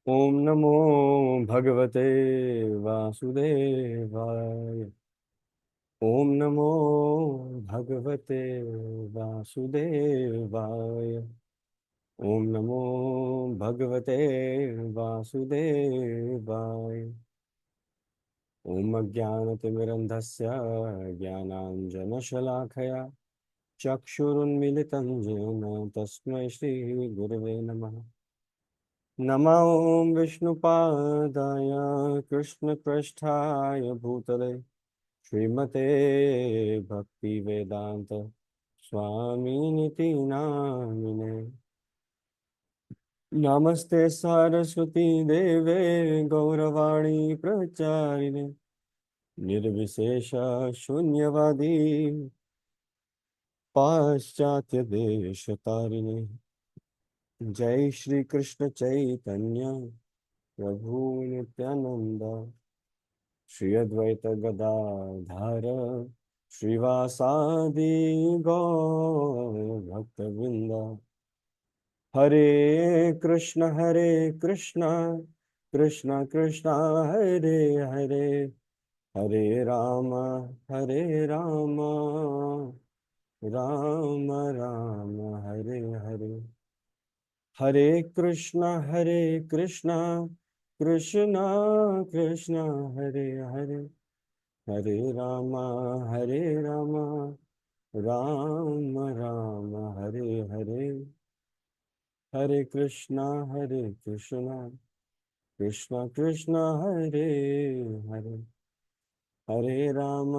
ओम नमो भगवते वासुदेवाय। ओम नमो भगवते वासुदेवाय। ओम नमो भगवते वासुदेवाय। ओम अज्ञानतिमिरन्धस्य ज्ञानाञ्जनशलाखया चक्षुरुन्मीलितं येन तस्मै श्रीगुरवे नमः। नमो ॐ विष्णुपादाय कृष्णपृष्ठाय भूतले श्रीमते भक्तिवेदान्त स्वामिनिति नामिने। नमस्ते सरस्वती देवे गौरवाणी प्रचारिणे निर्विशेष शून्यवादी पाश्चात्य देश तारिणे। जय श्री कृष्ण चैतन्य प्रभु नित्यानंद श्री अद्वैत गदाधर श्रीवासादि गौर भक्तवृंद। हरे कृष्ण कृष्ण कृष्ण हरे हरे हरे राम राम राम हरे हरे। हरे कृष्ण कृष्ण कृष्ण हरे हरे हरे राम राम राम हरे हरे। हरे कृष्णा कृष्ण कृष्ण हरे हरे हरे राम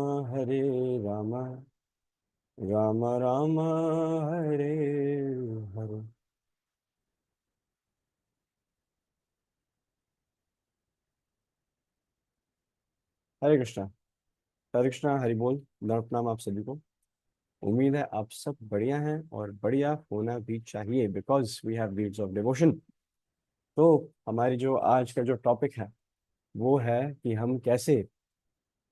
राम राम हरे हरे। हरे कृष्णा। हरे कृष्णा हरि बोल। नमः नाम आप सभी को। उम्मीद है आप सब बढ़िया हैं और बढ़िया होना भी चाहिए because we have weeds of devotion. तो हमारी जो आज का जो टॉपिक है वो है कि हम कैसे,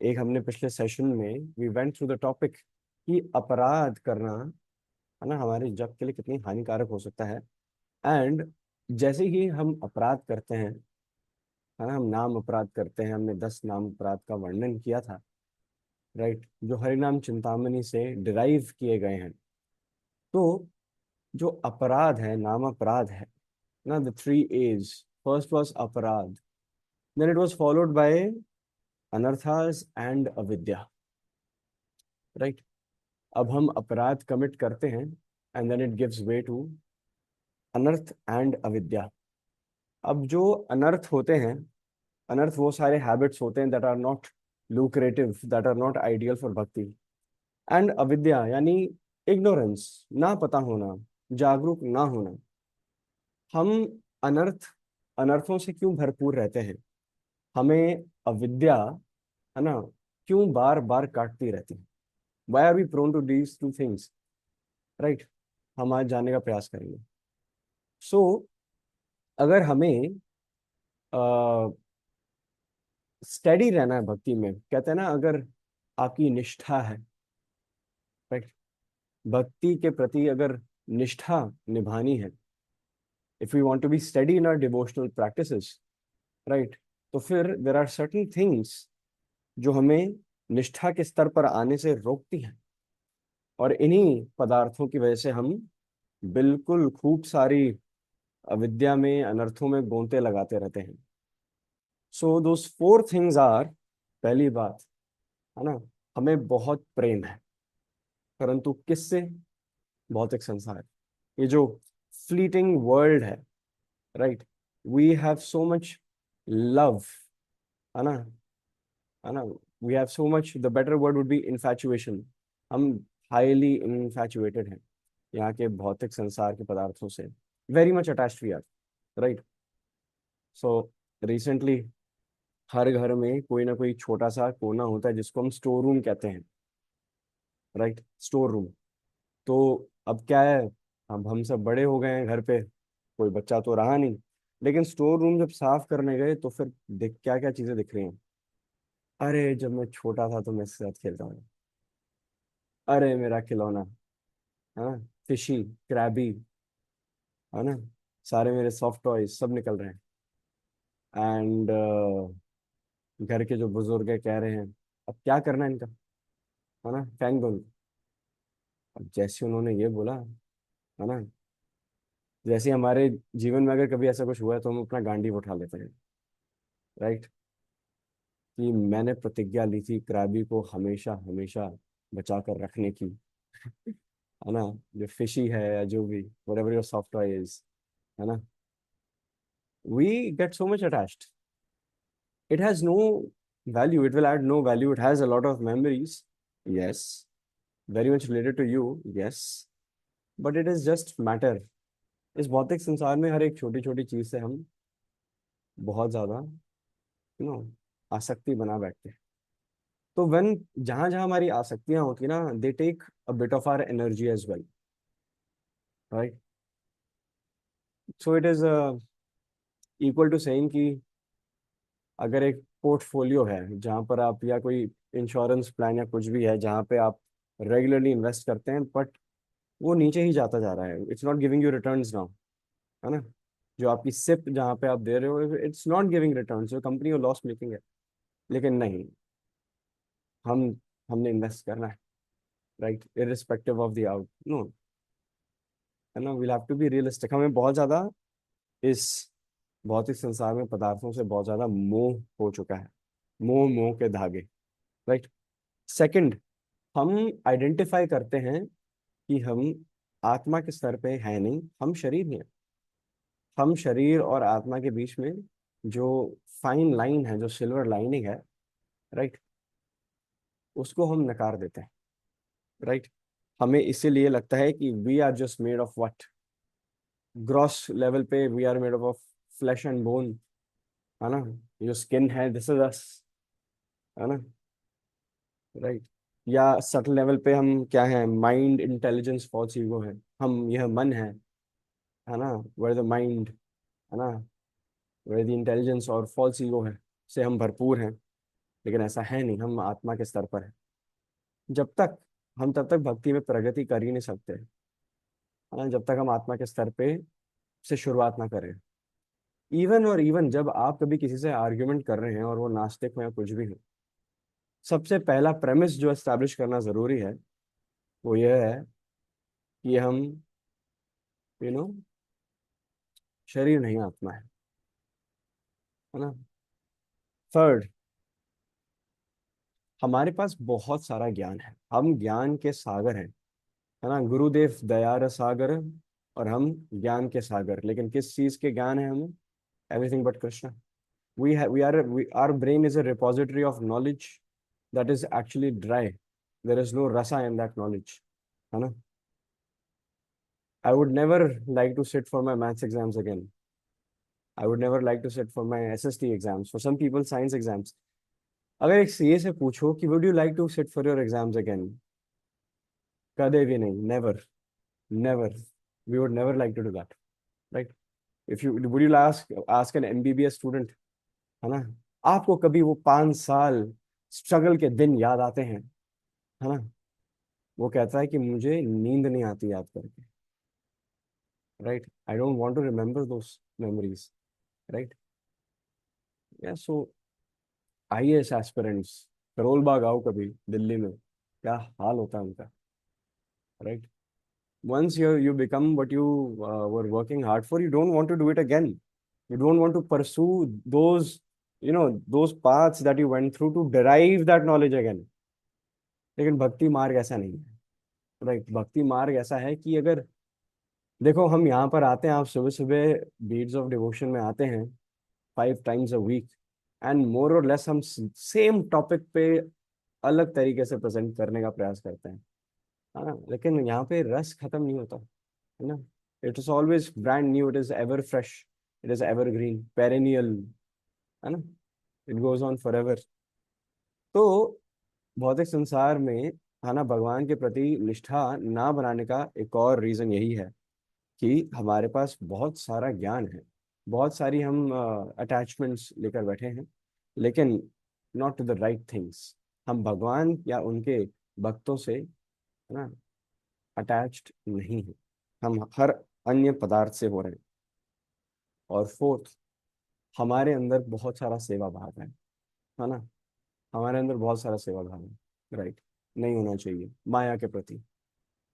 एक हमने पिछले सेशन में we went through the topic कि अपराध करना है ना हमारे जग के लिए कितनी हानिकारक हो सकता है। एंड जैसे ही हम अपराध करते हैं, है ना, हम नाम अपराध करते हैं, हमने 10 नाम अपराध का वर्णन किया था, राइट, जो हरिनाम चिंतामणि से डिराइव किए गए हैं। तो जो अपराध है, नाम अपराध है ना, the three age, first was अपराध, then it was followed by अनर्थास एंड अविद्या, राइट। अब हम अपराध कमिट करते हैं and then it gives way to अनर्थ एंड अविद्या। अब जो अनर्थ होते हैं, अनर्थ वो सारे हैबिट्स होते हैं that are not lucrative, that are not ideal for bhakti. And avidya यानी इग्नोरेंस, ना पता होना, जागरूक ना होना। हम अनर्थ, अनर्थों से क्यों भरपूर रहते हैं, हमें अविद्या, है ना, क्यों बार बार काटती रहती है, why are we prone to these two things, right. हम आज जानने का प्रयास करेंगे। सो अगर हमें स्टेडी रहना है भक्ति में, कहते हैं ना, अगर आपकी निष्ठा है, राइट, भक्ति के प्रति अगर निष्ठा निभानी है, if you want to be steady in our devotional practices, right, तो फिर देर आर सर्टेन थिंग्स जो हमें निष्ठा के स्तर पर आने से रोकती हैं। और इन्हीं पदार्थों की वजह से हम बिल्कुल खूब सारी अविद्या में, अनर्थों में गोंते लगाते रहते हैं। सो दोस फोर थिंग्स आर, पहली बात, है ना, हमें बहुत प्रेम है, परंतु किससे? भौतिक संसार, ये जो फ्लीटिंग वर्ल्ड है, right, we have so much love, है ना, है ना, we have so much, the better word would be infatuation. हम हाईली इन्फैचुएटेड हैं यहाँ के भौतिक संसार के पदार्थों से, very much attached we are, right. So recently हर घर में कोई ना कोई छोटा सा कोना होता है जिसको हम स्टोर रूम कहते हैं, राइट, स्टोर रूम। तो अब क्या है, अब हम सब बड़े हो गए हैं, घर पे कोई बच्चा तो रहा नहीं, लेकिन स्टोर रूम जब साफ करने गए तो फिर दिख क्या क्या चीजें दिख रही हैं। अरे जब मैं छोटा था तो मैं इसके साथ खेलता हूँ, अरे मेरा खिलौना, हाँ, फिशी, क्रैबी, है ना, सारे मेरे सॉफ्ट टॉयज सब निकल रहे हैं। एंड घर के जो बुजुर्ग है कह रहे हैं अब क्या करना है इनका, है ना, फेंक दो इनको। अब जैसे उन्होंने ये बोला, है ना, जैसे हमारे जीवन में अगर कभी ऐसा कुछ हुआ है तो हम अपना गांडीव उठा लेते हैं, राइट। कि मैंने प्रतिज्ञा ली थी क्रैबी को हमेशा हमेशा बचा कर रखने की, है ना, जो फिशी है या जो भी whatever your soft toy is, है ना, we get so much attached. It has no value, it will add no value, it has a lot of memories, yes, very much related to you, yes, but it is just matter. इस भौतिक संसार में हर एक छोटी छोटी चीज से हम बहुत ज्यादा नो आसक्ति बना बैठते हैं। तो व्हेन जहां जहां हमारी आसक्तियां होती ना, they take a bit of our energy as well, right. So it is equal to saying कि अगर एक पोर्टफोलियो है जहां पर आप, या कोई इंश्योरेंस प्लान या कुछ भी है जहां पे आप रेगुलरली इन्वेस्ट करते हैं, बट वो नीचे ही जाता जा रहा है, it's not giving you returns now, है ना, जो आपकी सिप जहाँ पे आप दे रहे हो इट्स नॉट गिविंग रिटर्न्स, जो कंपनी को लॉस मेकिंग है। लेकिन नहीं, हम हमने इन्वेस्ट करना है, right, irrespective of the outcome, है ना, we'll have to be realistic. हमें बहुत ज्यादा इस भौतिक संसार में पदार्थों से बहुत ज्यादा मोह हो चुका है, मोह मोह के धागे, राइट। सेकंड, हम आइडेंटिफाई करते हैं कि हम आत्मा के स्तर पे है नहीं, हम शरीर हैं। हम शरीर और आत्मा के बीच में जो फाइन लाइन है, जो सिल्वर लाइनिंग है, राइट, उसको हम नकार देते हैं, राइट। हमें इसीलिए लगता है कि we are just made of what, gross level पे we are made of flesh and bone, है ना, जो स्किन है दिस इज अस, है ना, राइट। या सटल लेवल पे हम क्या है, माइंड इंटेलिजेंस फॉल्स ईगो है, हम यह मन है ना, वेयर द माइंड, है ना, वेयर द इंटेलिजेंस और फॉल्स ईगो है, से हम भरपूर हैं। लेकिन ऐसा है नहीं, हम आत्मा के स्तर पर है। जब तक हम तब तक भक्ति में प्रगति कर ही नहीं सकते, है ना, जब तक हम आत्मा के स्तर पे से शुरुआत ना करें। इवन और इवन जब आप कभी किसी से आर्ग्यूमेंट कर रहे हैं और वो नास्तिक हो या कुछ भी हो, सबसे पहला प्रेमिस जो एस्टैब्लिश करना जरूरी है वो यह है कि हम यू नो शरीर नहीं आत्मा है ना। थर्ड, हमारे पास बहुत सारा ज्ञान है, हम ज्ञान के सागर हैं, है ना, गुरुदेव दयार सागर, और हम ज्ञान के सागर। लेकिन किस चीज के ज्ञान है हमें? Everything but Krishna. Our brain is a repository of knowledge that is actually dry. There is no rasa in that knowledge, है ना। I would never like to sit for my maths exams again. I would never like to sit for my SST exams. For some people, science exams. अगर एक CA से पूछो कि would you like to sit for your exams again, कदे भी नहीं, never, never, we would never like to do that, right? If you would you ask an MBBS student, है ना, आपको कभी वो 5 साल स्ट्रगल के दिन याद आते हैं, है ना, वो कहता है कि मुझे नींद नहीं आती याद करके, right, I don't want to remember those memories, right. या so IAS aspirants Karol Bagh आओ कभी दिल्ली में, क्या हाल होता है उनका, right. once you become what you were working hard for, you don't want to do it again. You don't want to pursue those, those paths that you went through to derive that knowledge again. लेकिन भक्ति मार्ग ऐसा नहीं है, right. भक्ति मार्ग ऐसा है कि अगर देखो हम यहाँ पर आते हैं, आप सुबह सुबह बीड्स ऑफ डिवोशन में आते हैं 5 times a week, and more और लेस हम सेम टॉपिक पे अलग तरीके से प्रेजेंट करने का प्रयास करते हैं, है ना, लेकिन यहाँ पे रस खत्म नहीं होता, है ना। It is always brand new, it is ever fresh, it is ever green perennial, है ना, it goes on for ever. तो भौतिक संसार में, है ना, भगवान के प्रति निष्ठा ना बनाने का एक और रीजन यही है कि हमारे पास बहुत सारा ज्ञान है, बहुत सारी हम अटैचमेंट्स लेकर बैठे हैं, लेकिन not to the right things. हम भगवान या उनके भक्तों से, है ना, अटैच्ड नहीं है, हम हर अन्य पदार्थ से हो रहे हैं। और फोर्थ, हमारे अंदर बहुत सारा सेवा भाव है ना। हमारे अंदर बहुत सारा सेवा भाव है, राइट। नहीं होना चाहिए माया के प्रति,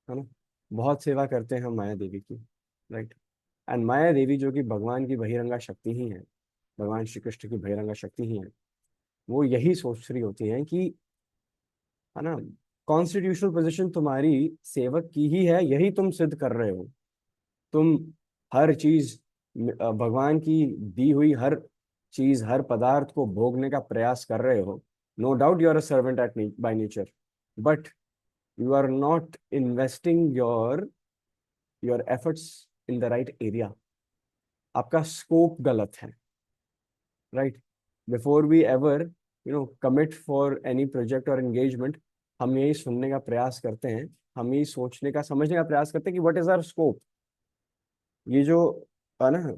है ना। बहुत सेवा करते हैं हम माया देवी की, राइट। एंड माया देवी जो कि भगवान की बहिरंगा शक्ति ही है, भगवान श्री कृष्ण की बहिरंगा शक्ति ही है, वो यही सोच रही होती है कि, है ना, कॉन्स्टिट्यूशनल पोजीशन तुम्हारी सेवक की ही है, यही तुम सिद्ध कर रहे हो। तुम हर चीज भगवान की दी हुई हर चीज, हर पदार्थ को भोगने का प्रयास कर रहे हो। No doubt you are a servant at by nature, but you are not investing your efforts in the right area. आपका स्कोप गलत है, right. Before we ever commit for any project और एंगेजमेंट, हम यही सुनने का प्रयास करते हैं, हम यही सोचने का, समझने का प्रयास करते हैं कि व्हाट इज आवर स्कोप। ये जो है ना,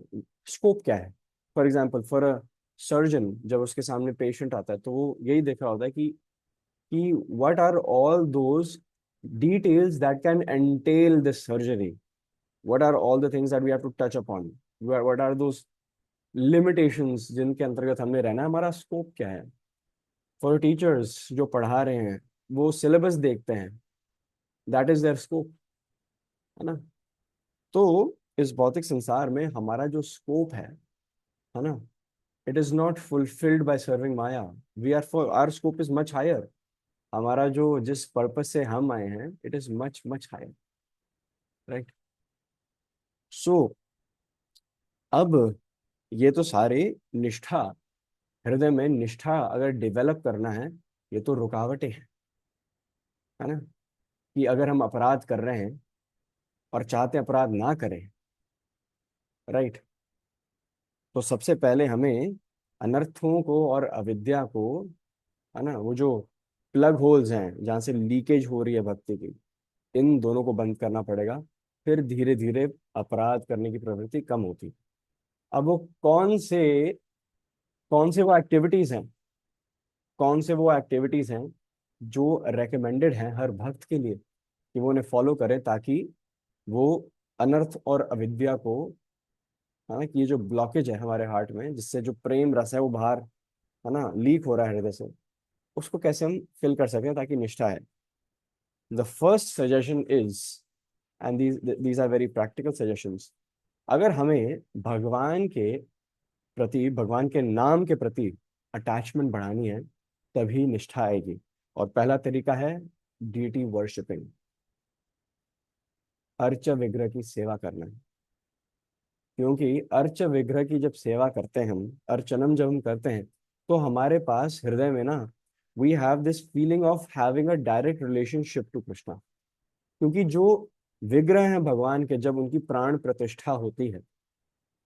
स्कोप क्या है। For example, for a surgeon, जब उसके सामने पेशेंट आता है तो वो यही देख रहा होता है कि what are all those details that can entail this surgery, what are all the things that we have to touch upon, what are those limitations जिनके अंतर्गत हमने रहना है, हमारा स्कोप क्या है। फॉर टीचर्स जो पढ़ा रहे हैं, वो सिलेबस देखते हैं, दैट इज देयर स्कोप, है ना। तो इस भौतिक संसार में हमारा जो स्कोप है ना, it is not fulfilled by serving maya. We are for our scope is much higher. हमारा जो जिस पर्पस से हम आए हैं, it is much much higher, right. So अब ये तो सारे निष्ठा, हृदय में निष्ठा अगर डेवलप करना है, ये तो रुकावटें हैं, है ना। कि अगर हम अपराध कर रहे हैं और चाहते अपराध ना करें, राइट, तो सबसे पहले हमें अनर्थों को और अविद्या को, है ना, वो जो प्लग होल्स हैं जहाँ से लीकेज हो रही है भक्ति की, इन दोनों को बंद करना पड़ेगा। फिर धीरे धीरे अपराध करने की प्रवृत्ति कम होती। अब वो कौन से वो एक्टिविटीज हैं, कौन से वो एक्टिविटीज हैं जो रेकमेंडेड हैं हर भक्त के लिए कि वो उन्हें फॉलो करे, ताकि वो अनर्थ और अविद्या को, है ना, कि ये जो ब्लॉकेज है हमारे हार्ट में, जिससे जो प्रेम रस है वो बाहर, है ना, लीक हो रहा है हृदय से, उसको कैसे हम फिल कर सकें ताकि निष्ठा है। The first suggestion is, and these are very practical suggestions. अगर हमें भगवान के प्रति, भगवान के नाम के प्रति अटैचमेंट बढ़ानी है, तभी निष्ठा आएगी। और पहला तरीका है डीटी वर्शिपिंग, अर्च विग्रह की सेवा करना। क्योंकि अर्च विग्रह की जब सेवा करते हैं हम, अर्चनम जब हम करते हैं, तो हमारे पास हृदय में ना, we have this feeling of having a direct relationship to Krishna. क्योंकि जो विग्रह हैं भगवान के, जब उनकी प्राण प्रतिष्ठा होती है,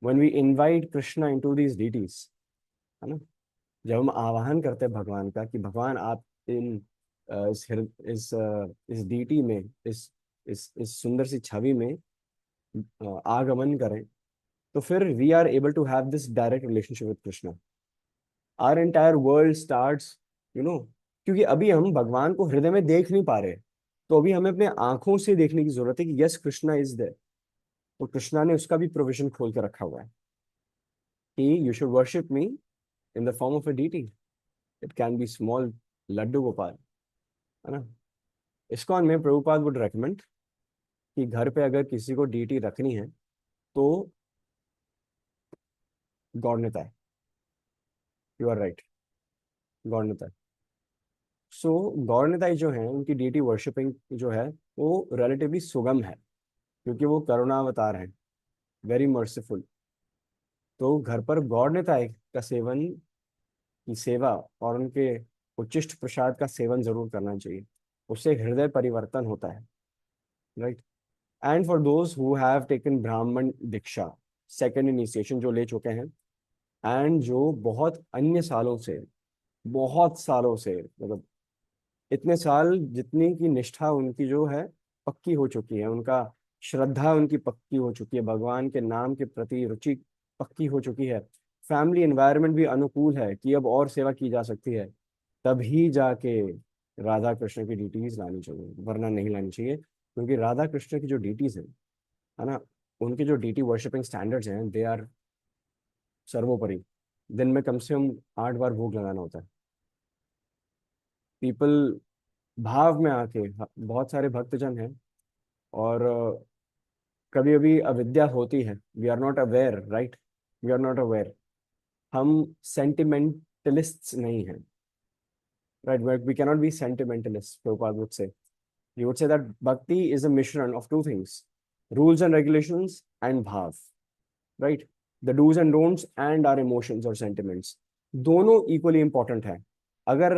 when we invite Krishna into these deities, है ना, जब हम आवाहन करते हैं भगवान का कि भगवान आप इस डीटी में, इस सुंदर सी छवि में आगमन करें, तो फिर we are able to have this direct relationship with Krishna. Our entire world starts, क्योंकि अभी हम भगवान को हृदय में देख नहीं पा रहे, तो अभी हमें अपने आंखों से देखने की जरूरत है कि यस कृष्णा इज देयर। तो कृष्णा ने उसका भी प्रोविजन खोल के रखा हुआ है कि you should worship me in the form of a deity. It can be small Laddu Gopal, है ना। इस्कॉन में प्रभुपाद वुड रेकमेंड कि घर पे अगर किसी को डीटी रखनी है तो गौरनीता, यू आर राइट, गौरनीता। सो गौरनिताई जो है, उनकी डीटी वर्शिपिंग जो है, वो रिलेटिवली सुगम है, क्योंकि वो करुणावतार हैं, वेरी मर्सीफुल। तो घर पर गौरनिताई का सेवन, की सेवा और उनके उच्चिष्ट प्रसाद का सेवन जरूर करना चाहिए। उससे हृदय परिवर्तन होता है, right. And for those who have taken ब्राह्मण दीक्षा, सेकेंड इनिशिएशन जो ले चुके हैं, एंड जो बहुत अन्य सालों से, बहुत सालों से, मतलब इतने साल जितनी की निष्ठा उनकी जो है पक्की हो चुकी है, उनका श्रद्धा उनकी पक्की हो चुकी है, भगवान के नाम के प्रति रुचि पक्की हो चुकी है, फैमिली एनवायरनमेंट भी अनुकूल है कि अब और सेवा की जा सकती है, तभी जाके राधा कृष्ण की ड्यूटीज लानी चाहिए, वरना नहीं लानी चाहिए। क्योंकि राधा कृष्ण की जो ड्यूटीज है ना, उनके जो डीटी वर्शिपिंग स्टैंडर्ड्स हैं, दे आर सर्वोपरि, दिन में कम से कम 8 बार भोग लगाना होता है। पीपल भाव में आके बहुत सारे भक्तजन हैं, और कभी कभी अविद्या होती है, we are not aware, right, we are not aware. हम सेंटिमेंटलिस्ट्स नहीं हैं, right, we cannot be sentimentalist, Prabhupada would say, he would say that bhakti is a mission of two things: rules and regulations and bhav, right? The do's and don'ts and our emotions or sentiments, दोनों equally important है। अगर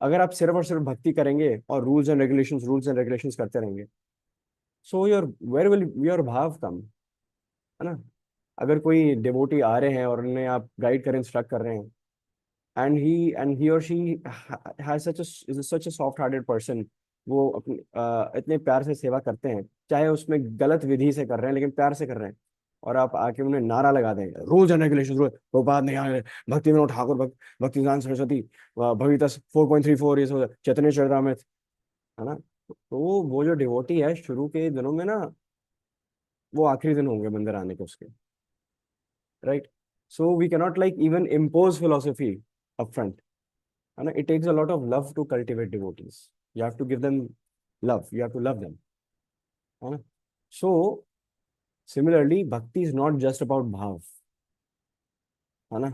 अगर आप सिर्फ और सिर्फ भक्ति करेंगे और रूल्स एंड रेगुलेशंस करते रहेंगे, so your where will your bhav come, है ना? अगर कोई डिवोटी आ रहे हैं और उन्हें आप गाइड करें, इंस्ट्रक्ट कर रहे हैं, and he or she has such a soft hearted person, वो अपने इतने प्यार से सेवा करते हैं, चाहे उसमें गलत विधि से कर रहे हैं लेकिन प्यार से कर रहे हैं, और आप आके उन्हें नारा लगा देंगे, रूल्स एंड रेगुलेशन, रूल प्रोपाद नहीं आए, भक्ति विनोद ठाकुर भक्तिदान सरस्वती भविता 4.34, ये सब चैतन्य चरितमृत, है ना? तो वो जो डिवोटी है शुरू के दिनों में ना, वो आखिरी दिन होंगे मंदिर आने के उसके, right? So we cannot like even impose philosophy upfront, है ना? It takes a lot of love to cultivate devotees. You have to give them love, you have to love them, है ना? So similarly bhakti is not just about bhav, है ना?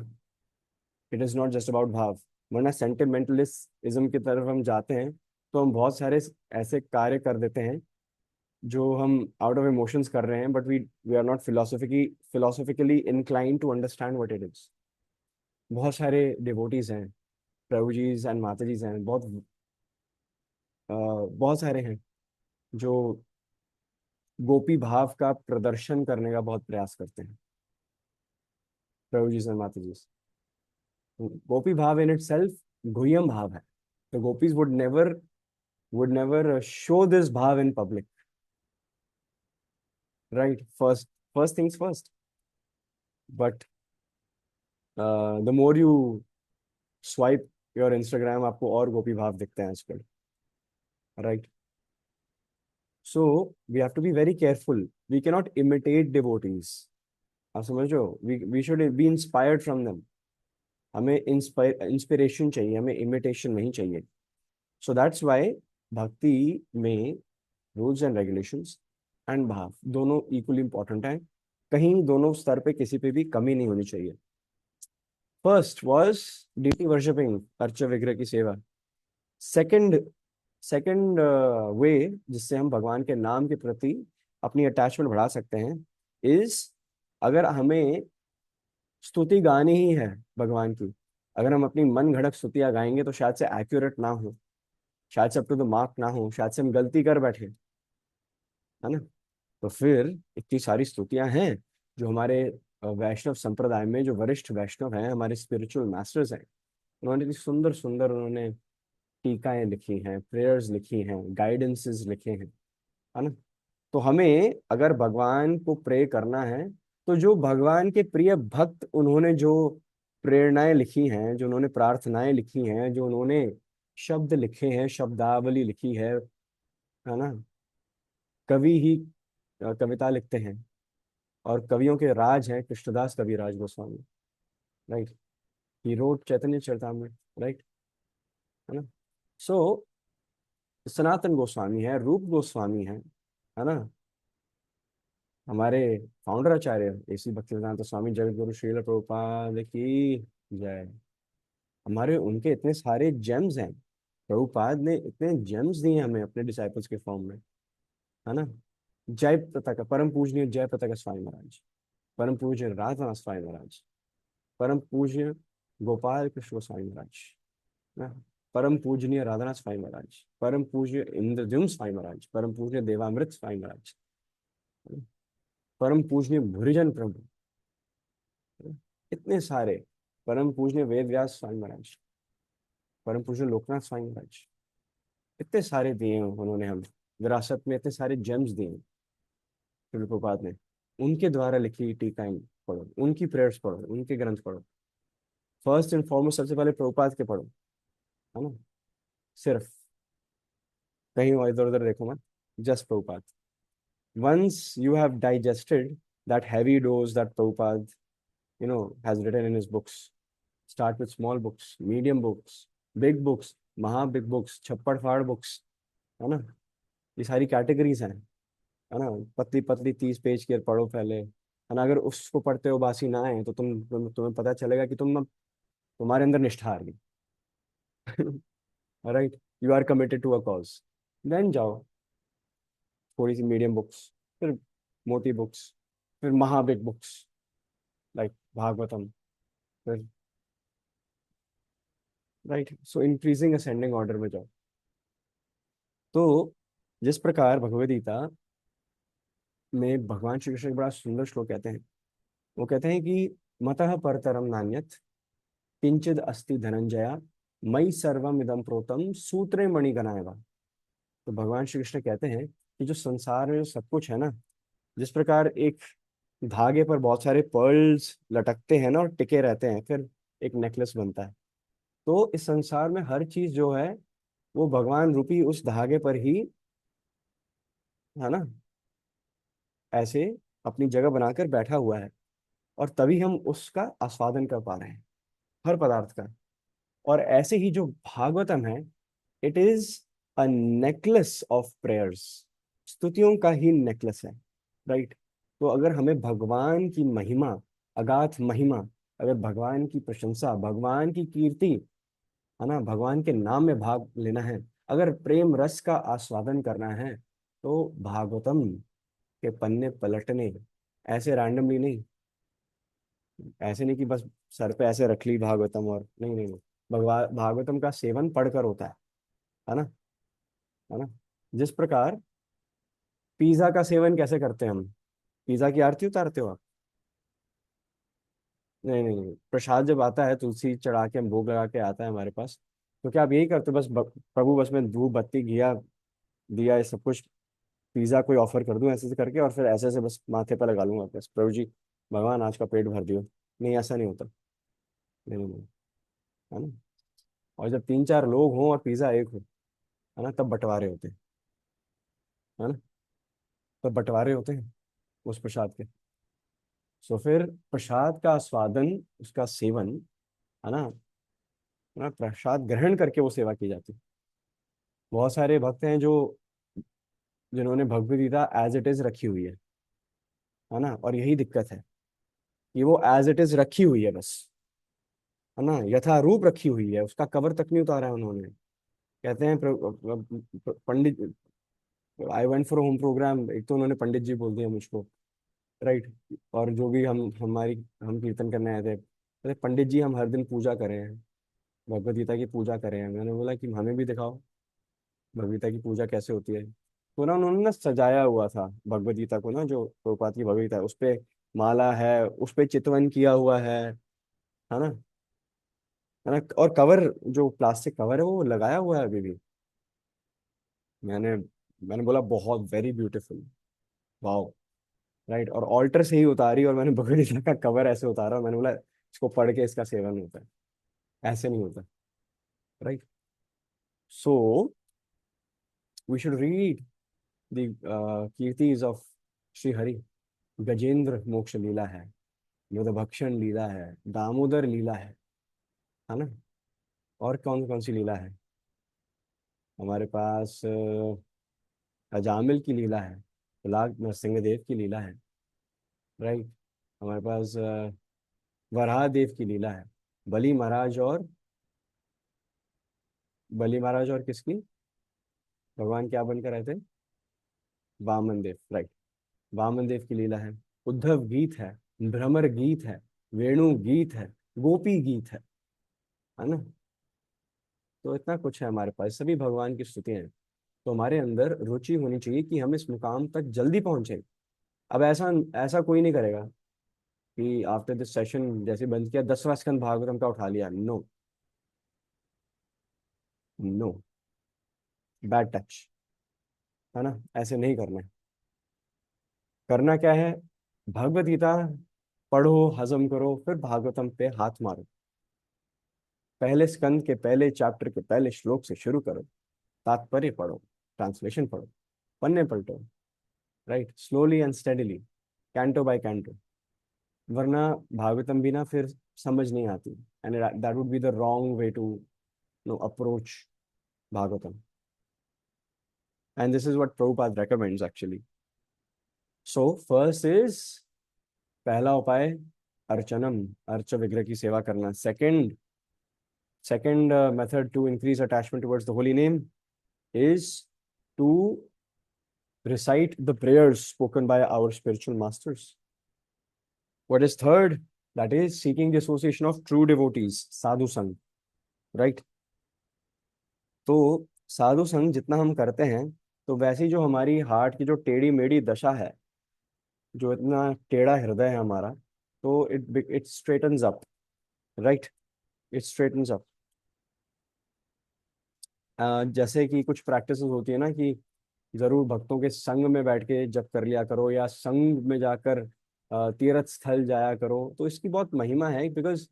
It is not just about bhav, वरना सेंटिमेंटलिज्म की तरफ हम जाते हैं तो हम बहुत सारे ऐसे कार्य कर देते हैं जो हम आउट ऑफ इमोशंस कर रहे हैं, but we are not philosophically inclined to understand what it is. बहुत सारे डिवोटीज हैं, प्रभु जीज एंड माता जीज हैं, बहुत सारे हैं जो गोपी भाव का प्रदर्शन करने का बहुत प्रयास करते हैं, प्रभु जी से माता जी से। गोपी भाव इन इट सेल्फ गुह्यम भाव है, तो gopis would never show this bhava in public, right? First things first, but the more you swipe your Instagram, आपको और गोपी भाव दिखते हैं आजकल, right? So we have to be very careful, we cannot imitate devotees, आप समझो, we should be inspired from them. हमें इंस्पिरेशन चाहिए, हमें इमिटेशन नहीं चाहिए। सो दैट्स वाई भक्ति में रूल्स एंड रेगुलेशंस एंड भाव दोनों इक्वली इंपॉर्टेंट हैं, कहीं दोनों स्तर पे किसी पे भी कमी नहीं होनी चाहिए। फर्स्ट वाज डीटी वर्शिपिंग, अर्च विग्रह की सेवा। सेकंड सेकंड वे जिससे हम भगवान के नाम के प्रति अपनी अटैचमेंट बढ़ा सकते हैं इज, अगर हमें स्तुति गानी ही है भगवान की, अगर हम अपनी मन घड़क स्तुतियां गाएंगे तो शायद से एक्यूरेट ना हो, शायद से अप टू द मार्क ना हो, शायद से हम गलती कर बैठे, है ना? तो फिर इतनी सारी स्तुतियां हैं जो हमारे वैष्णव संप्रदाय में जो वरिष्ठ वैष्णव हैं, हमारे स्पिरिचुअल मास्टर्स हैं, उन्होंने इतनी सुंदर सुंदर उन्होंने टीकाएं लिखी हैं, प्रेयर्स लिखी हैं, गाइडेंसेस लिखे हैं, है ना? तो हमें अगर भगवान को प्रे करना है, तो जो भगवान के प्रिय भक्त उन्होंने जो प्रेरणाएं लिखी हैं, जो उन्होंने प्रार्थनाएं लिखी हैं, जो उन्होंने शब्द लिखे हैं, शब्दावली लिखी है ना? कवि ही कविता लिखते हैं, और कवियों के राज हैं Krishnadas Kaviraj Goswami, right? He wrote Chaitanya Charitamrita, right, है ना? सो सनातन गोस्वामी है, रूप गोस्वामी है ना? हमारे फाउंडर आचार्य एसी भक्तिवेदांत स्वामी जगत गुरु श्रील प्रभुपाद की जय। हमारे उनके इतने सारे जेम्स हैं, प्रभुपाद ने इतने जेम्स दिए हमें अपने डिसाइपल्स के फॉर्म में, है ना? जय पताका परम पूजनीय जय पताका स्वामी महाराज, परम पूज्य राधा स्वामी महाराज, परम पूज्य गोपाल कृष्ण गोस्वामी महाराज, है ना? परम पूजनीय राधानाथ स्वामी महाराज, परम पूज्य इंद्रद्युम्न स्वामी महाराज, परम पूज्य देवामृत स्वामी महाराज, है ना? परम पूजनीय भुरिजन प्रभु, है ना? इतने सारे, परम पूजनीय वेद व्यास स्वामी महाराज, परम पूज्य लोकनाथ स्वामी महाराज, इतने सारे दिए हैं उन्होंने हमें विरासत में, इतने सारे जेम्स दिए हैं प्रभुपाद ने। उनके द्वारा लिखी टीकाएं पढ़ो, उनकी प्रेयर्स पढ़ो, उनके ग्रंथ पढ़ो, फर्स्ट एंड फॉरमोस्ट सबसे पहले प्रभुपाद के पढ़ो, है ना? सिर्फ कहीं और इधर उधर देखो मत, just Prabhupada. Once you have digested that heavy dose that Prabhupada, has written in his books, start with small books, medium books, big books, महा बिग बुक्स, छप्पड़ फाड़ बुक्स, है ना। ये सारी कैटेगरीज हैं, है ना। पतली पतली 30 पेज की पढ़ो पहले, है ना। अगर उसको पढ़ते हो बासी ना आए तो तुम्हें पता चलेगा कि तुम्हारे अंदर निष्ठा आ गई। Right, you are committed to a cause. Then जाओ थोड़ी सी मीडियम बुक्स, फिर मोटी बुक्स, फिर महा बिग बुक्स लाइक भागवतम, फिर राइट, सो इंक्रीजिंग असेंडिंग ऑर्डर में जाओ। तो जिस प्रकार भगवद गीता में भगवान श्री कृष्ण एक बड़ा सुंदर श्लोक कहते हैं। वो कहते हैं कि मतः परतरम नान्यत् किंचिद अस्ति धनंजया मयि सर्वम इदम प्रोतम सूत्रे मणिगणा एव। तो भगवान श्री कृष्ण कहते हैं कि जो संसार में जो सब कुछ है ना, जिस प्रकार एक धागे पर बहुत सारे पर्ल्स लटकते हैं ना और टिके रहते हैं, फिर एक नेकलेस बनता है। तो इस संसार में हर चीज जो है वो भगवान रूपी उस धागे पर ही, है ना, ऐसे अपनी जगह बनाकर बैठा हुआ है। और तभी हम उसका आस्वादन कर पा रहे हैं, हर पदार्थ का। और ऐसे ही जो भागवतम है, it is a necklace of prayers, स्तुतियों का ही नेकलेस है। राइट। तो अगर हमें भगवान की महिमा, अगाध महिमा, अगर भगवान की प्रशंसा, भगवान की कीर्ति, है ना, भगवान के नाम में भाग लेना है, अगर प्रेम रस का आस्वादन करना है, तो भागवतम के पन्ने पलटने, ऐसे रैंडमली नहीं, ऐसे नहीं कि बस सर पे ऐसे रख ली भागवतम और नहीं नहीं नहीं, भगवान भागवतम का सेवन पढ़कर होता है ना, है ना। जिस प्रकार पिज्जा का सेवन कैसे करते हैं हम, पिज्जा की आरती उतारते हो आप? नहीं नहीं नहीं, प्रसाद जब आता है तुलसी चढ़ा के हम भोग लगा के आता है हमारे पास, तो क्या आप यही करते हो बस प्रभु बस मैं धूप बत्ती घिया दिया ये सब कुछ, पिज्जा कोई ऑफर कर दूं ऐसे ऐसे करके और फिर ऐसे ऐसे बस माथे पर लगा लूंगा बस, प्रभु जी भगवान आज का पेट भर दियो? नहीं, ऐसा नहीं होता। नहीं नहीं, है ना। और जब 3 4 लोग हों और पिज्जा एक हो, है ना, तब बंटवारे होते हैं, है ना, तब बंटवारे होते हैं उस प्रसाद के। सो फिर प्रसाद का आस्वादन, उसका सेवन, है ना, प्रसाद ग्रहण करके वो सेवा की जाती है। बहुत सारे भक्त हैं जो, जिन्होंने Bhagavad Gita as it is रखी हुई है ना। और यही दिक्कत है कि वो एज इट इज रखी हुई है बस, है ना, यथारूप रखी हुई है, उसका कवर तक नहीं उतारा है उन्होंने। कहते हैं पंडित, I went for home program, एक तो उन्होंने पंडित जी बोल दिया मुझको। राइट। और जो भी हम कीर्तन करने आए थे, अरे पंडित जी हम हर दिन पूजा करें हैं, भगवद गीता की पूजा करें हैं। मैंने बोला कि हमें भी दिखाओ भगवद गीता की पूजा कैसे होती है। तो ना उन्होंने ना सजाया हुआ था भगवद गीता को ना, जो प्रभुपाद की भगवद गीता है, उस पे माला है, उस पे चितवन किया हुआ है ना, है ना। और कवर, जो प्लास्टिक कवर है वो लगाया हुआ है अभी भी। मैंने मैंने बोला बहुत वेरी ब्यूटीफुल, वाओ। राइट। और ऑल्टर से ही उतारी और मैंने भगवद गीता का कवर ऐसे उतारा और मैंने बोला इसको पढ़ के इसका सेवन होता है, ऐसे नहीं होता। Right. So we should read the kirtis of Shri Hari. Gajendra Moksha लीला है, युद्धभक्षण लीला है, दामोदर लीला है ना। और कौन कौन सी लीला है हमारे पास? अजामिल की लीला है, प्रहलाद नरसिंह देव की लीला है। राइट। हमारे पास वराह देव की लीला है, बलि महाराज और बलि महाराज और किसकी, भगवान क्या बनकर आए थे? वामन देव। राइट। वामन देव की लीला है, उद्धव गीत है, भ्रमर गीत है, वेणु गीत है, गोपी गीत है ना। तो इतना कुछ है हमारे पास, सभी भगवान की स्तुतियां हैं। तो हमारे अंदर रुचि होनी चाहिए कि हम इस मुकाम तक जल्दी पहुंचे। अब ऐसा ऐसा कोई नहीं करेगा कि आफ्टर दिस सेशन जैसे बंद किया 10वां स्कंद भागवतम का उठा लिया। नो, नो, बैड टच, है ना। ऐसे नहीं करना है। करना क्या है? भगवत गीता पढ़ो, हजम करो, फिर भागवतम पे हाथ मारो। पहले स्कंद के पहले चैप्टर के पहले श्लोक से शुरू करो, तात्पर्य पढ़ो, ट्रांसलेशन पढ़ो, पन्ने पलटो। Right, slowly and steadily, canto by canto. वरना भागवतम भी ना फिर समझ नहीं आती, and that would be the wrong way to know approach Bhagavatam, and this is what Prabhupada recommends actually. So first is, पहला उपाय अर्चनम, अर्च विग्रह की सेवा करना. Second method to increase attachment towards the holy name is to recite the prayers spoken by our spiritual masters. What is third? That is seeking the association of true devotees, sadhu sang, right? तो साधु संग जितना हम करते हैं, तो वैसे ही जो हमारी हार्ट की जो टेढ़ी मेढ़ी दशा है, जो इतना टेढ़ा हृदय है हमारा, तो it straightens up, right, it straightens up. जैसे कि कुछ प्रैक्टिसेस होती है ना कि जरूर भक्तों के संग में बैठ के जप कर लिया करो, या संग में जाकर तीर्थ स्थल जाया करो, तो इसकी बहुत महिमा है. बिकॉज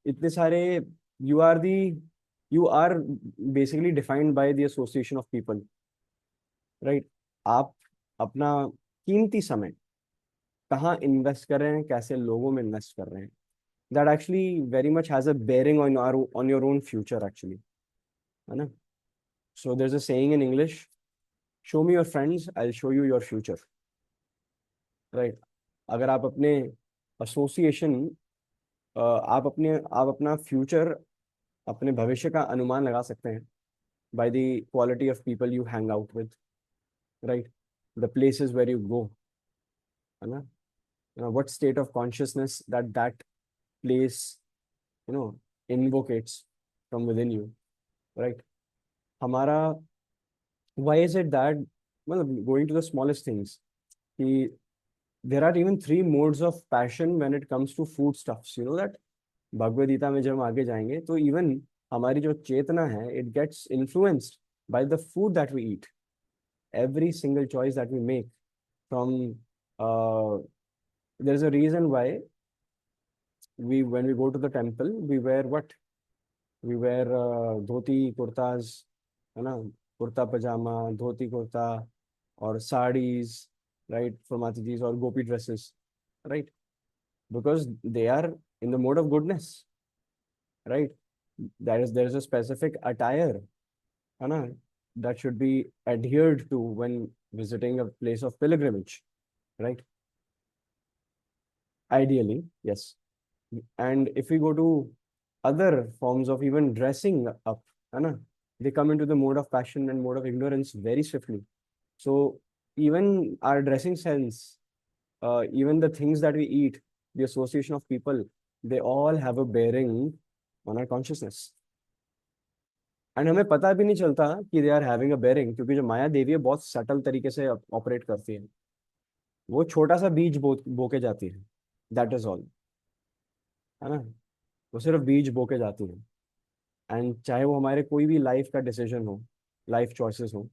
इतने सारे, you are the you are basically defined by the association of people, right. आप अपना कीमती समय कहाँ इन्वेस्ट कर रहे हैं, कैसे लोगों में इन्वेस्ट कर रहे हैं, that actually very much has a bearing on your own future actually, है ना. So there is a saying in English, show me your friends, I will show you your future, right. अगर आप अपने association, आप अपना future, अपने भविष्य का अनुमान लगा सकते हैं by the quality of people you hang out with, right, the places where you go, है ना. What state of consciousness that place you know invokes from within you, right. हमारा, व्हाई इज इट दैट, मतलब going to the smallest things, कि there are even three modes of passion when it comes to food stuffs, you know that. Bhagavad Gita में जब हम आगे जाएंगे तो even हमारी जो चेतना है, it gets influenced by the food that we eat. Every single choice that we make from, there is a reason why when we go to the temple, we wear what? We wear dhoti kurtas, है ना, कुर्ता पजामा, धोती कुर्ता, और saris, right, for mataji's, or gopi dresses, right, because they are in the mode of goodness, right. There is a specific attire, है ना, that should be adhered to when visiting a place of pilgrimage, right, ideally, yes. And if we go to other forms of even dressing up, है ना, they come into the mode of passion and mode of ignorance very swiftly. So even our dressing sense, even the things that we eat, the association of people, they all have a bearing on our consciousness. And हमें पता भी नहीं चलता कि they are having a bearing, क्योंकि जो माया देवी है बहुत सटल तरीके से ऑपरेट करती है. वो छोटा सा बीज बो के जाती है, दैट इज ऑल, है ना. वो सिर्फ बीज बो के जाती है. एंड चाहे वो हमारे कोई भी लाइफ का डिसीजन हो, लाइफ चॉइसेस हो,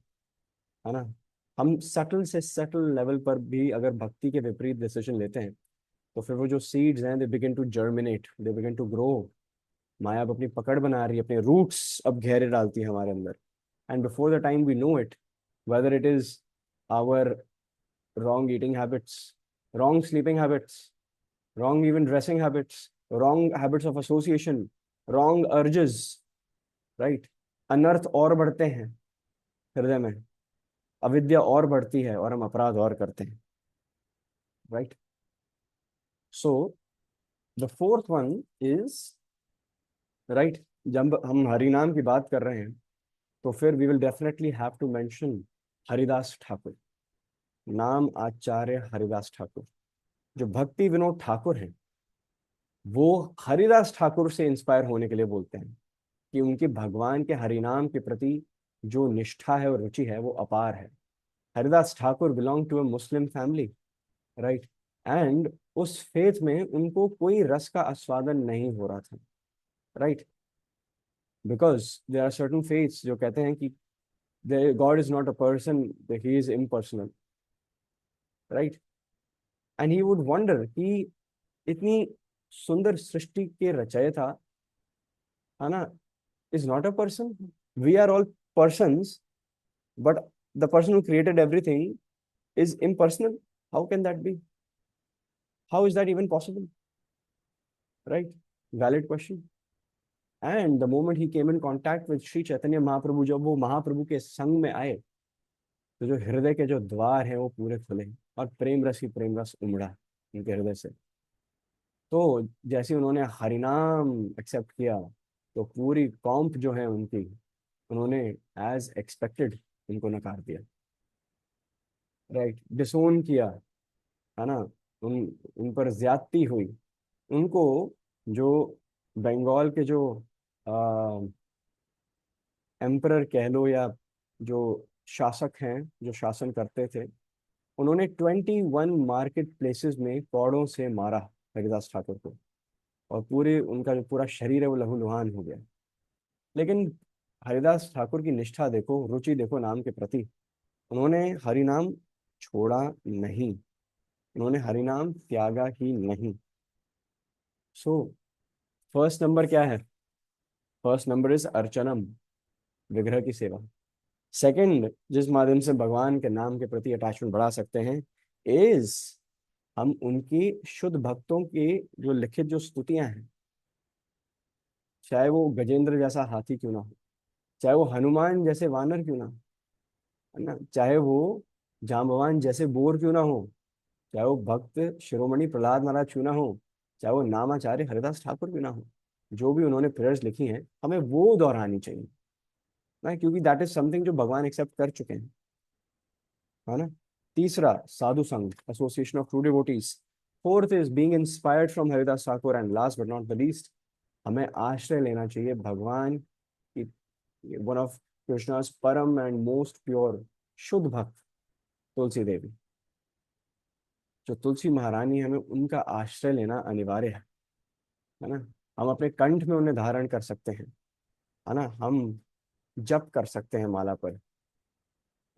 है ना, हम सटल से सटल लेवल पर भी अगर भक्ति के विपरीत डिसीजन लेते हैं, तो फिर वो जो सीड्स हैं, they begin to germinate, they begin to grow. माया अब अपनी पकड़ बना रही है, अपने रूट्स अब गहरे डालती है हमारे अंदर. And before the time we know it, whether it is our wrong eating habits, wrong sleeping habits, wrong even dressing habits, wrong habits of association, wrong urges, right, अनर्थ और बढ़ते हैं हृदय में, अविद्या और बढ़ती है, और हम अपराध और करते हैं, right. So the fourth one is, right, जब हम हरि नाम की बात कर रहे हैं, तो फिर we will definitely have to mention Haridas Thakur, नाम आचार्य हरिदास ठाकुर. जो भक्ति विनोद ठाकुर हैं, वो हरिदास ठाकुर से इंस्पायर होने के लिए बोलते हैं कि उनके भगवान के हरिनाम के प्रति जो निष्ठा है और रुचि है वो अपार है. Haridas Thakur belong to a Muslim family, right, and उस फेथ में उनको कोई रस का आस्वादन नहीं हो रहा था, right. Because there are certain faiths जो कहते हैं कि God is not a person, he is impersonal, right. And he would wonder कि इतनी सुंदर सृष्टि के रचयिता, है ना, is not a person. We are all persons, but the person who created everything is impersonal. How can that be? How is that even possible, right? Valid question. And the moment he came in contact with Shri Chaitanya Mahaprabhu, जब वो महाप्रभु के संग में आए, तो जो हृदय के जो द्वार हैं वो पूरे खुले, और प्रेम रस ही प्रेम रस उमड़ा उनके हृदय से. तो जैसे उन्होंने हरिनाम एक्सेप्ट किया, तो पूरी कॉम्प जो है उनकी, उन्होंने एज एक्सपेक्टेड उनको नकार दिया, राइट? डिसोन किया, है ना? उन उन पर ज्यादती हुई उनको. जो बंगाल के जो एम्परर कह लो, या जो शासक हैं, जो शासन करते थे, उन्होंने 21 मार्केट प्लेसेस में कौड़ों से मारा हरिदास ठाकुर को, और पूरे उनका जो पूरा शरीर है वो लहूलुहान हो गया. लेकिन हरिदास ठाकुर की निष्ठा देखो, रुचि देखो नाम के प्रति. उन्होंने हरिनाम छोड़ा नहीं, उन्होंने हरिनाम त्यागा ही नहीं. सो फर्स्ट नंबर क्या है? फर्स्ट नंबर इज अर्चनम, विग्रह की सेवा. सेकंड, जिस माध्यम से भगवान के नाम के प्रति अटैचमेंट बढ़ा सकते हैं, इज हम उनकी शुद्ध भक्तों की जो लिखित जो स्तुतियां हैं, चाहे वो गजेंद्र जैसा हाथी क्यों ना हो, चाहे वो हनुमान जैसे वानर क्यों ना हो, है ना, चाहे वो जाम्बवान जैसे बोर क्यों ना हो, चाहे वो भक्त शिरोमणि प्रहलाद महाराज क्यों ना हो, चाहे वो नामाचार्य हरिदास ठाकुर क्यों ना हो, जो भी उन्होंने प्रेयर्स लिखी हैं हमें वो दोहरानी चाहिए ना, क्योंकि दैट इज समथिंग जो भगवान एक्सेप्ट कर चुके हैं, है ना? तीसरा, साधु संघ, association of true devotees. Fourth is being inspired from Haridas Thakur. And last but not the least, हमें आश्रय लेना चाहिए भगवान की, वन ऑफ कृष्णास परम एंड मोस्ट प्योर शुद्ध भक्त, तुलसी देवी. जो तुलसी महारानी, हमें उनका आश्रय लेना अनिवार्य है ना? हम अपने कंठ में उन्हें धारण कर सकते हैं, है ना? हम जप कर सकते हैं माला पर.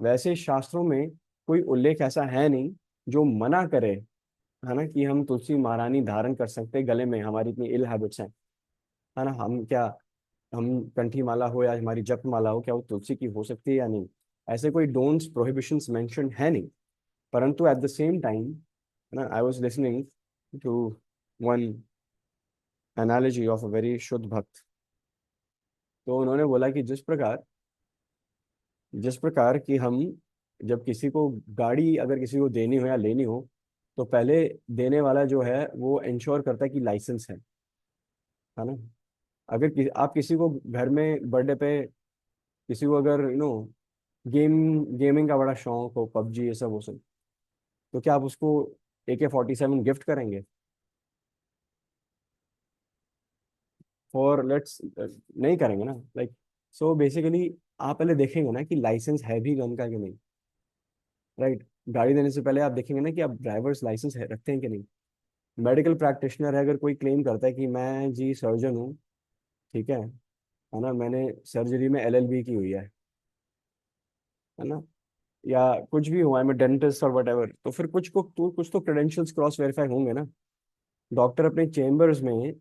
वैसे शास्त्रों में कोई उल्लेख ऐसा है नहीं जो मना करे, है ना, कि हम तुलसी महारानी धारण कर सकते हैं गले में. हमारी इतनी इल हैबिट्स हैं, है ना? हम क्या, हम कंठी माला हो या हमारी जप माला हो, क्या वो तुलसी की हो सकती है या नहीं? ऐसे कोई डोंट्स प्रोहिबिशंस मेंशन है नहीं. परंतु एट द सेम टाइम, है ना, I was listening to one analogy of a very शुद्ध भक्त. तो उन्होंने बोला कि जिस प्रकार कि हम, जब किसी को गाड़ी अगर किसी को देनी हो या लेनी हो, तो पहले देने वाला जो है वो इंश्योर करता है कि लाइसेंस है ना? अगर आप किसी को घर में बर्थडे पे, किसी को अगर गेमिंग का बड़ा शौक हो, पबजी ये सब हो सब, तो क्या आप उसको AK-47 गिफ्ट करेंगे? फॉर लेट्स, नहीं करेंगे ना, लाइक. सो बेसिकली आप पहले देखेंगे ना कि लाइसेंस है भी गन का कि नहीं, राइट? गाड़ी देने से पहले आप देखेंगे ना कि आप ड्राइवर्स लाइसेंस है रखते हैं कि नहीं. मेडिकल प्रैक्टिशनर है, अगर कोई क्लेम करता है कि मैं जी सर्जन हूँ, ठीक है ना, मैंने सर्जरी में LLB की हुई है ना, या कुछ भी हुआ है, मैं डेंटिस्ट और वट एवर, तो फिर कुछ तो क्रेडेंशियल्स क्रॉस वेरीफाई होंगे ना. डॉक्टर अपने चेम्बर्स में,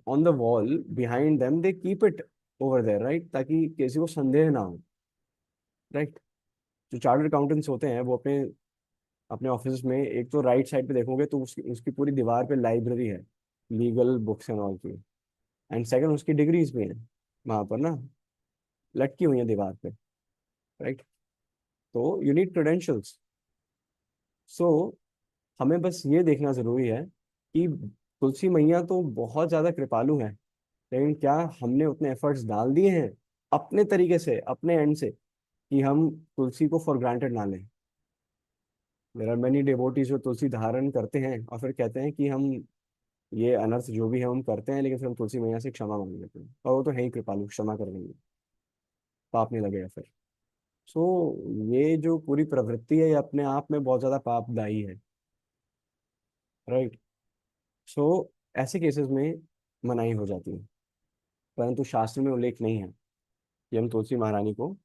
on the wall behind them they keep it over there, right, ताकि किसी को संदेह ना हो, राइट? जो चार्टर्ड अकाउंटेंट्स होते हैं वो अपने अपने ऑफिस में, एक तो राइट साइड पे देखोगे तो उसकी उसकी पूरी दीवार पे लाइब्रेरी है, लीगल बुक्स एंड ऑल की. एंड सेकंड, उसकी डिग्रीज भी हैं वहां पर ना, लटकी हुई है दीवार पे, राइट? तो यू नीड क्रेडेंशियल्स. सो हमें बस ये देखना जरूरी है कि तुलसी मैया तो बहुत ज्यादा कृपालु है, लेकिन क्या हमने उतने एफर्ट्स डाल दिए हैं अपने तरीके से, अपने एंड से, कि हम तुलसी को फॉर ग्रांटेड ना लें? देयर आर मेनी डिवोटीज जो तुलसी धारण करते हैं और फिर कहते हैं कि हम ये अनर्थ जो भी है हम करते हैं, लेकिन फिर हम तुलसी मैया से क्षमा मांग लेते हैं, और वो तो है ही कृपालु, क्षमा कर देंगे, पाप नहीं लगेगा फिर. सो ये जो पूरी प्रवृत्ति है ये अपने आप में बहुत ज्यादा पापदायी है, राइट? सो ऐसे केसेस में मनाही हो जाती है, परंतु शास्त्र में उल्लेख नहीं है कि हम तुलसी महारानी को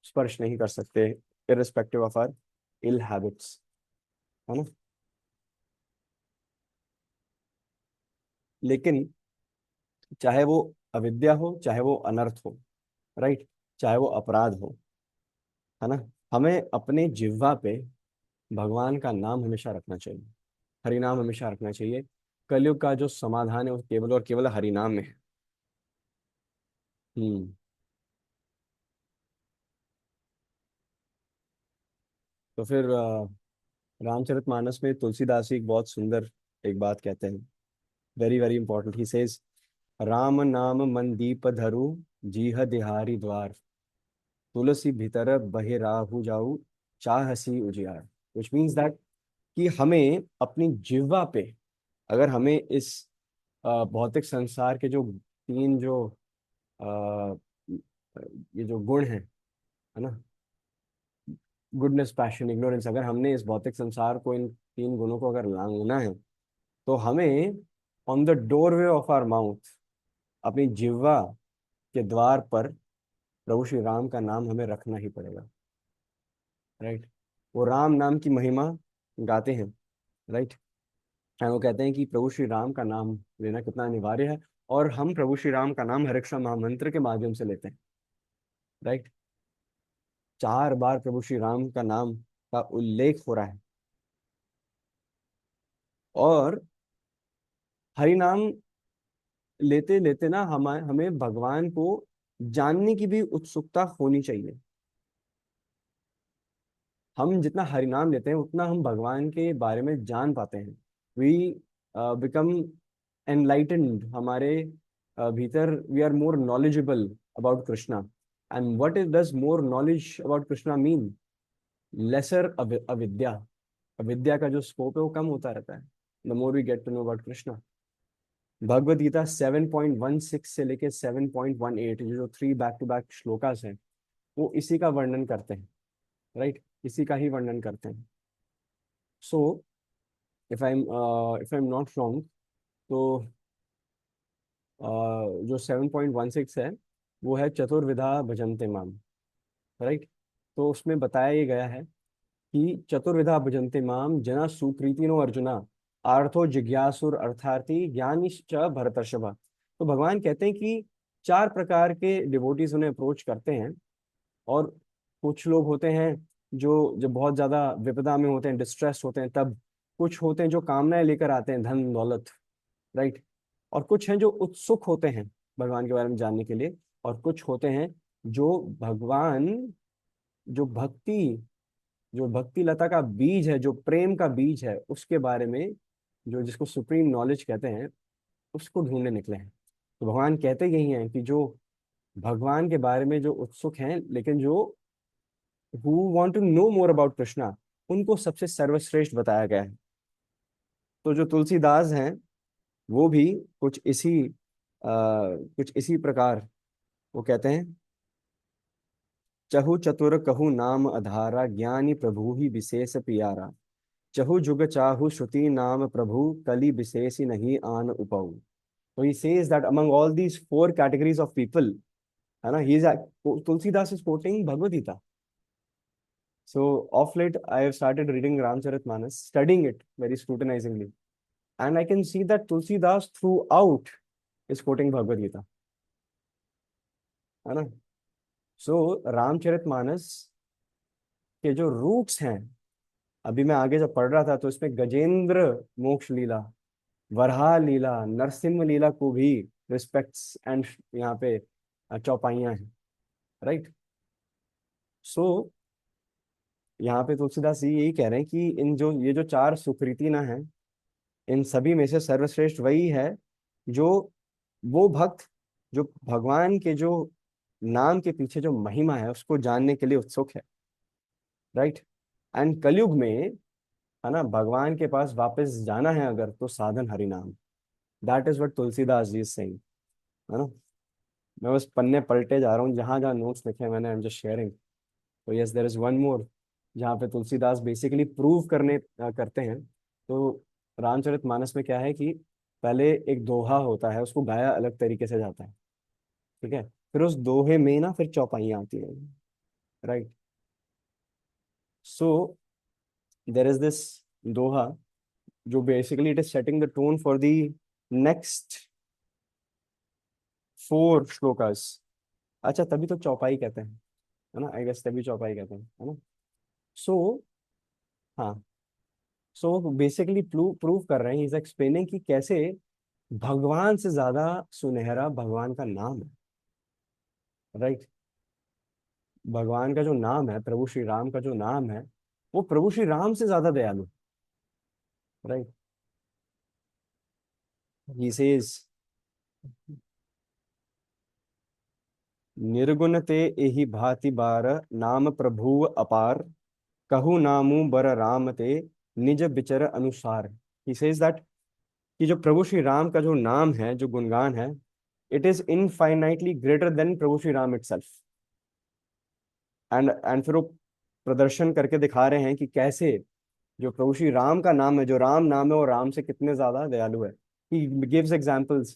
स्पर्श नहीं कर सकते, irrespective of our ill habits, है ना? लेकिन चाहे वो अविद्या हो, चाहे वो अनर्थ हो, राइट, चाहे वो अपराध हो, है ना, हमें अपने जिह्वा पे भगवान का नाम हमेशा रखना चाहिए, हरि नाम हमेशा रखना चाहिए। कलयुग का जो समाधान है वो केवल और केवल हरि नाम में है। हम्म। तो फिर रामचरितमानस में तुलसीदास जी एक बहुत सुंदर एक बात कहते हैं, very very important. He says, Ram नाम मन दीप धरु, जीह दिहारी द्वार, तुलसी भीतर बहे राहु जाऊ, चाहसी उजियार। विच मीन्स दैट कि हमें अपनी जिह्वा पे, अगर हमें इस भौतिक संसार के जो तीन जो अ, ये जो गुण हैं, है ना, गुडनेस पैशन इग्नोरेंस, अगर हमने इस भौतिक संसार को, इन तीन गुणों को अगर लांघना है, तो हमें on the doorway of our mouth, अपनी जिह्वा के द्वार पर प्रभु श्री राम का नाम हमें रखना ही पड़ेगा। राइट। वो राम नाम की महिमा गाते हैं। राइट। एंड वो कहते हैं कि प्रभु श्री राम का नाम लेना कितना अनिवार्य है, और हम प्रभु श्री राम का नाम हरे कृष्ण महामंत्र के माध्यम से लेते हैं। राइट। 4 बार प्रभु श्री राम का नाम का उल्लेख हो रहा है। और हरि नाम लेते लेते ना हमें भगवान को जानने की भी उत्सुकता होनी चाहिए। हम जितना हरि नाम लेते हैं उतना हम भगवान के बारे में जान पाते हैं। वी बिकम एनलाइटेंड, हमारे भीतर we are more knowledgeable about Krishna. And what is does more knowledge about Krishna mean? Lesser avidya. अविद्या का जो स्कोप है वो कम होता रहता है the more we get to know about Krishna. Bhagavad Gita 7.16 से लेके 7.18, जो 3 बैक टू बैक श्लोकास हैं, वो इसी का वर्णन करते हैं। राइट। इसी का ही वर्णन करते हैं। So if I am not wrong, तो जो 7.16 है वो है चतुर्विधा भजन्ते माम। राइट। तो उसमें बताया ये गया है कि चतुर्विधा भजन्ते माम जना सुकृतिनो अर्जुना, आर्थो जिज्ञासुर अर्थार्थी ज्ञानिश्च भरतर्षभा। तो भगवान कहते हैं कि 4 प्रकार के डिवोटीज उन्हें अप्रोच करते हैं। और कुछ लोग होते हैं जो जब बहुत ज्यादा विपदा में होते हैं, डिस्ट्रेस होते हैं, तब कुछ होते हैं जो कामनाएं लेकर आते हैं, धन दौलत। राइट। और कुछ हैं जो उत्सुक होते हैं भगवान के बारे में जानने के लिए। और कुछ होते हैं जो भगवान, जो भक्ति, जो भक्ति लता का बीज है, जो प्रेम का बीज है, उसके बारे में, जो जिसको सुप्रीम नॉलेज कहते हैं, उसको ढूंढने निकले हैं। तो भगवान कहते यही हैं कि जो भगवान के बारे में जो उत्सुक हैं, लेकिन जो who want to know more about Krishna, उनको सबसे सर्वश्रेष्ठ बताया गया है। तो जो तुलसीदास हैं वो भी कुछ इसी प्रकार वो कहते हैं, चहु चतुर कहु नाम अधारा, ज्ञानी प्रभु ही विशेष पियारा, चहु जुग चाहु श्रुति नाम प्रभु, कली विशेष नहीं आन उपऊ। तो he says that among all these 4 categories of people, है ना, he is Tulsidas is quoting Bhagavad Gita. So of late I have started reading Ramcharitmanas, studying it very scrutinizingly, and I can see that Tulsidas throughout is quoting Bhagavad Gita, है ना। सो रामचरितमानस के जो roots हैं, अभी मैं आगे जब पढ़ रहा था तो इसमें गजेंद्र मोक्ष लीला, वराह लीला, नरसिम्हा लीला को भी रिस्पेक्ट्स एंड यहाँ पे चौपाइयाँ हैं। राइट। सो यहाँ पे तुलसीदास जी यही कह रहे हैं कि इन जो ये जो 4 सुकृति ना है, इन सभी में से सर्वश्रेष्ठ वही है जो, वो भक्त जो भगवान के जो नाम के पीछे जो महिमा है उसको जानने के लिए उत्सुक है। राइट। एंड कलयुग में, है ना, भगवान के पास वापस जाना है अगर, तो साधन हरि नाम। That is what Tulsidas ji is saying, है ना। मैं बस पन्ने पलटे जा रहा हूँ, जहां जहां नोट्स लिखे हैं मैंने, आई एम जस्ट शेयरिंग। तो yes, there is one more जहाँ पे तुलसीदास बेसिकली प्रूव करते हैं। तो रामचरितमानस में क्या है कि पहले एक दोहा होता है, उसको गाया अलग तरीके से जाता है। ठीक है। फिर उस दोहे में ना फिर चौपाइयाँ आती हैं। Right. So there is this doha, जो basically it is setting the tone for the next 4 shlokas. अच्छा, तभी तो चौपाई कहते हैं, है ना, आई गेस तभी चौपाई कहते हैं, है ना। सो हाँ, सो बेसिकली प्रूव कर रहे हैं, इज एक्सप्लेनिंग कि कैसे भगवान से ज्यादा सुनहरा भगवान का नाम है। राइट। भगवान का जो नाम है, प्रभु श्री राम का जो नाम है, वो प्रभु श्री राम से ज्यादा दयालु। राइट। ही सेज, निर्गुण ते एहि भांति बार, नाम प्रभु अपार, कहु नामू बर राम ते, निज बिचर अनुसार। ही सेज दैट कि जो प्रभु श्री राम का जो नाम है, जो गुणगान है, it is infinitely greater than Prabhu Shri Ram itself. And फिर वो प्रदर्शन करके दिखा रहे हैं कि कैसे जो प्रभु श्री राम का नाम है, जो राम नाम है, वो राम से कितने ज्यादा दयालु है। ही गिव्स एग्जांपल्स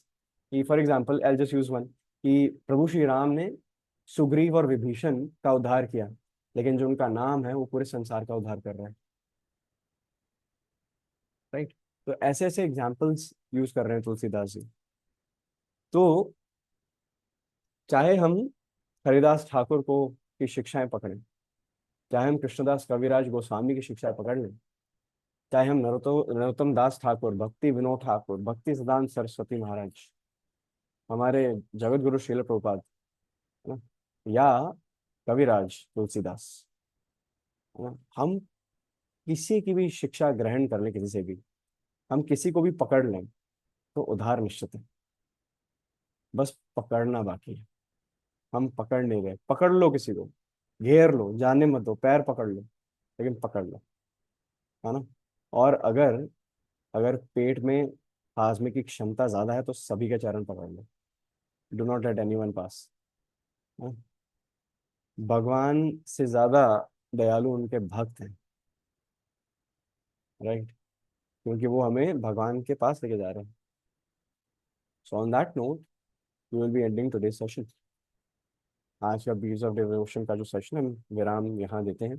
कि for example I just use one, कि प्रभु श्री राम ने सुग्रीव और विभीषण का उद्धार किया, लेकिन जो उनका नाम है वो पूरे संसार का उद्धार कर रहा है। राइट। तो ऐसे ऐसे एग्जाम्पल्स यूज कर रहे हैं तुलसीदास जी। तो चाहे हम हरिदास ठाकुर को की शिक्षाएं पकड़ें, चाहे हम कृष्णदास कविराज गोस्वामी की शिक्षाएं पकड़ लें, चाहे हम नरोत्तम दास ठाकुर, भक्ति विनोद ठाकुर, भक्ति सदानंद सरस्वती महाराज, हमारे जगत गुरु श्रील प्रभुपाद, है ना, या कविराज तुलसीदास, है ना, हम किसी की भी शिक्षा ग्रहण कर लें, किसी से भी हम किसी को भी पकड़ लें तो उधार निश्चित है। बस पकड़ना बाकी है। हम पकड़ नहीं रहे। पकड़ लो किसी को, घेर लो, जाने मत दो, पैर पकड़ लो, लेकिन पकड़ लो, है ना। और अगर अगर पेट में हाजमे की क्षमता ज्यादा है तो सभी के चरण पकड़ लो। डू नॉट लेट एनीवन पास। भगवान से ज्यादा दयालु उनके भक्त हैं। राइट। क्योंकि वो हमें भगवान के पास लेके जा रहे हैं। So on that note we will be ending today session. आज का बीज ऑफ डिवोशन का जो सेशन हम विराम यहाँ देते हैं,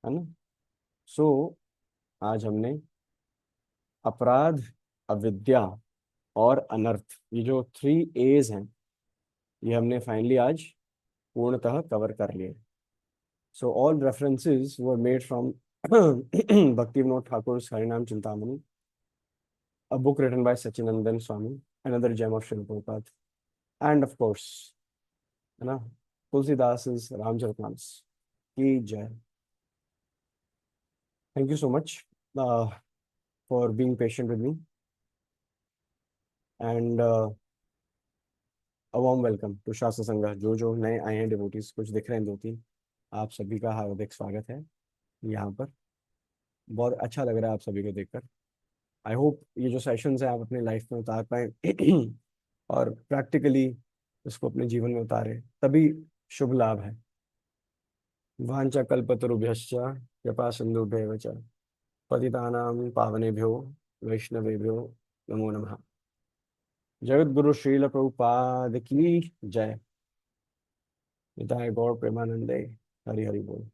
है ना। सो आज हमने अपराध, अविद्या और अनर्थ, ये जो 3 A's हैं, ये हमने फाइनली आज पूर्णतः कवर कर लिए। So all references were made from भक्ति विनोद ठाकुर हरिनाम Chintamani, a book written by Sachinandan Swami, another gem of Srila Prabhupada, and of course, है ना, तुलसीदास रामचरितमानस की जय। Thank you so much for being patient with me, and a warm welcome to शास्त्र संघ। जो नए आए हैं डिवोटीज, कुछ दिख रहे हैं 2-3, आप सभी का हार्दिक स्वागत है यहाँ पर। बहुत अच्छा लग रहा है आप सभी को देखकर। आई होप ये जो सेशंस हैं आप अपने लाइफ में उतार पाए और प्रैक्टिकली इसको अपने जीवन में उतारे, तभी शुभ लाभ है। वांछा कल्पतरुभ्यश्च कृपा सिंधुभ्येव च पतितानां पावनेभ्यो वैष्णवेभ्यो नमो नमः। जगत गुरु श्रील प्रभुपाद की जय। निताय गौर प्रेमानंदे। हरि हरि बोल।